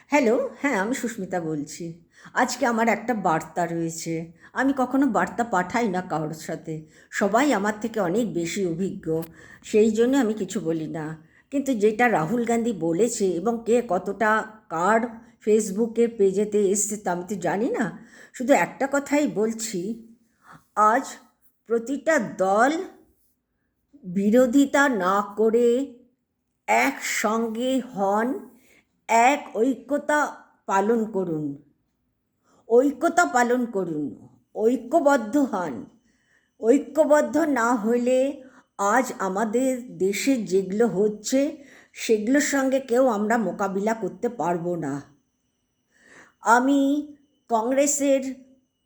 Hello, হ্যাঁ, আমি সুস্মিতা বলছি। আজকে আমার একটা বার্তা রয়েছে। আমি কখনো বার্তা পাঠাই না কারোর সাথে। সবাই আমার থেকে অনেক বেশি অভিজ্ঞ। সেই জন্য আমি কিছু বলি না। কিন্তু যেটা রাহুল গান্ধী বলেছে এবং কে কতটা কার ফেসবুকের পেজেতে এসছে তা আমি তো জানি না। শুধু একটা কথাই বলছি, আজ প্রতিটা দল বিরোধিতা না করে একসঙ্গে হন, এক ঐক্যতা পালন করুন, ঐক্যতা পালন করুন, ঐক্যবদ্ধ হন। ঐক্যবদ্ধ না হলে আজ আমাদের দেশে যেগুলো হচ্ছে সেগুলোর সঙ্গে কেউ আমরা মোকাবিলা করতে পারবো না। আমি কংগ্রেসের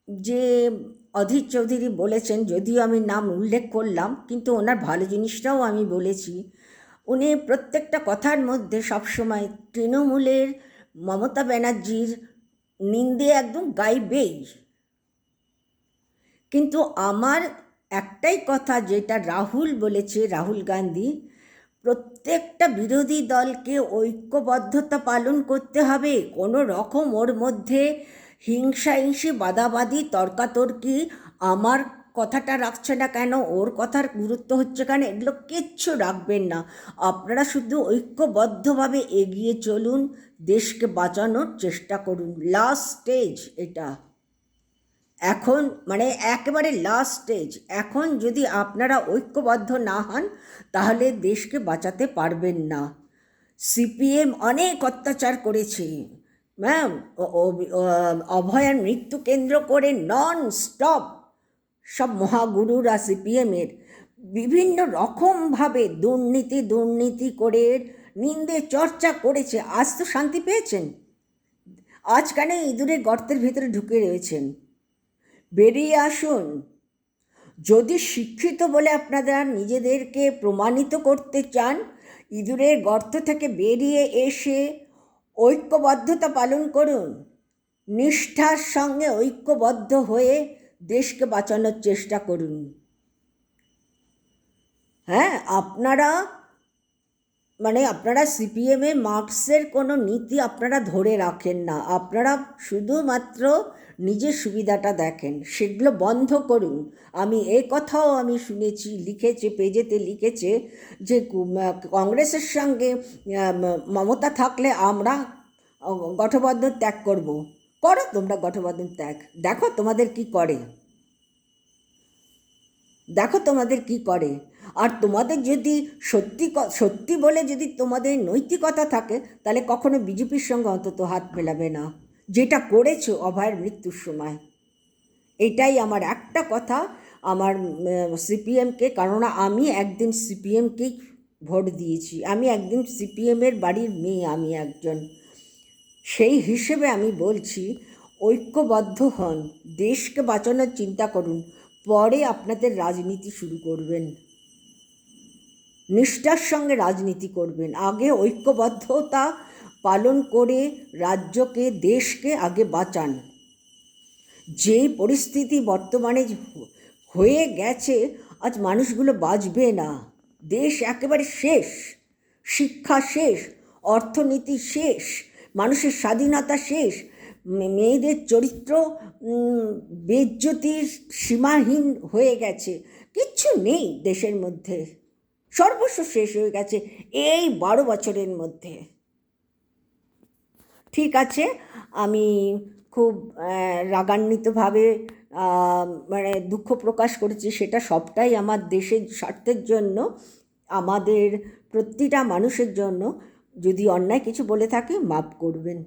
যে অধীর চৌধুরী বলেছেন, যদিও আমি নাম উল্লেখ করলাম কিন্তু ওনার ভালো জিনিসটাও আমি বলেছি। উনি প্রত্যেকটা কথার মধ্যে সবসময় তৃণমূলের মমতা ব্যানার্জির নিন্দে একদম গাইবেই। কিন্তু আমার একটাই কথা, যেটা রাহুল বলেছে, রাহুল গান্ধী, প্রত্যেকটা বিরোধী দলকে ঐক্যবদ্ধতা পালন করতে হবে। কোনো রকম ওর মধ্যে হিংসাহিংসি, বাদাবাদি, তর্কাতর্কি, আমার কথাটা রাখছে না কেন, ওর কথার গুরুত্ব হচ্ছে কেন, এগুলো কিচ্ছু রাখবেন না। আপনারা শুধু ঐক্যবদ্ধভাবে এগিয়ে চলুন, দেশকে বাঁচানোর চেষ্টা করুন। লাস্ট স্টেজ এটা এখন, মানে একেবারে লাস্ট স্টেজ। এখন যদি আপনারা ঐক্যবদ্ধ না হন তাহলে দেশকে বাঁচাতে পারবেন না। সিপিএম অনেক অত্যাচার করেছে ম্যাম। অভয়ার মৃত্যু কেন্দ্র করে নন স্টপ সব মহাগুরুরা সিপিএমের বিভিন্ন রকমভাবে দুর্নীতি দুর্নীতি করে নিন্দে চর্চা করেছে। আজ তো শান্তি পেয়েছেন, আজ কেন ইঁদুরের গর্তের ভিতরে ঢুকে রয়েছেন? বেরিয়ে আসুন। যদি শিক্ষিত বলে আপনারা নিজেদেরকে প্রমাণিত করতে চান, ইঁদুরের গর্ত থেকে বেরিয়ে এসে ঐক্যবদ্ধতা পালন করুন। নিষ্ঠার সঙ্গে ঐক্যবদ্ধ হয়ে দেশকে বাঁচানোর চেষ্টা করুন। হ্যাঁ, আপনারা সিপিএমে মার্কসের কোনো নীতি আপনারা ধরে রাখেন না। আপনারা শুধুমাত্র নিজের সুবিধাটা দেখেন, সেগুলো বন্ধ করুন। আমি কথাও আমি শুনেছি, লিখেছে, পেজেতে লিখেছে যে কংগ্রেসের সঙ্গে মমতা থাকলে আমরা গঠবন্ধন ত্যাগ করব। করো তোমরা গঠবন্ধন ত্যাগ, দেখো তোমাদের কি করে, দেখো তোমাদের কি করে। আর তোমাদের যদি সত্যি বলে যদি তোমাদের নৈতিকতা থাকে, তাহলে কখনো বিজেপির সঙ্গে অন্তত হাত মেলাবে না, যেটা করেছো অভয়ের মৃত্যুর সময়। এটাই আমার একটা কথা আমার সিপিএমকে, কেননা আমি একদিন সিপিএমকেই ভোট দিয়েছি, আমি একদিন সিপিএমের বাড়ির মেয়ে, আমি একজন। সেই হিসেবে আমি বলছি, ঐক্যবদ্ধ হন, দেশকে বাঁচানোর চিন্তা করুন, পরে আপনাদের রাজনীতি শুরু করবেন, নিষ্ঠার সঙ্গে রাজনীতি করবেন। আগে ঐক্যবদ্ধতা পালন করে রাজ্যকে, দেশকে আগে বাঁচান। যেই পরিস্থিতি বর্তমানে হয়ে গেছে, আজ মানুষগুলো বাঁচবে না। দেশ একেবারে শেষ, শিক্ষা শেষ, অর্থনীতি শেষ, মানুষের স্বাধীনতা শেষ, মেয়েদের চরিত্র বেইজ্জতির সীমাহীন হয়ে গেছে, কিচ্ছু নেই দেশের মধ্যে, সর্বস্ব শেষ হয়ে গেছে এই 12 বছরের মধ্যে। ঠিক আছে, আমি খুব রাগান্বিতভাবে মানে দুঃখ প্রকাশ করেছি, সেটা সবটাই আমার দেশের স্বার্থের জন্য, আমাদের প্রতিটা মানুষের জন্য। যদি অন্যায় কিছু বলে থাকি মাপ করবেন।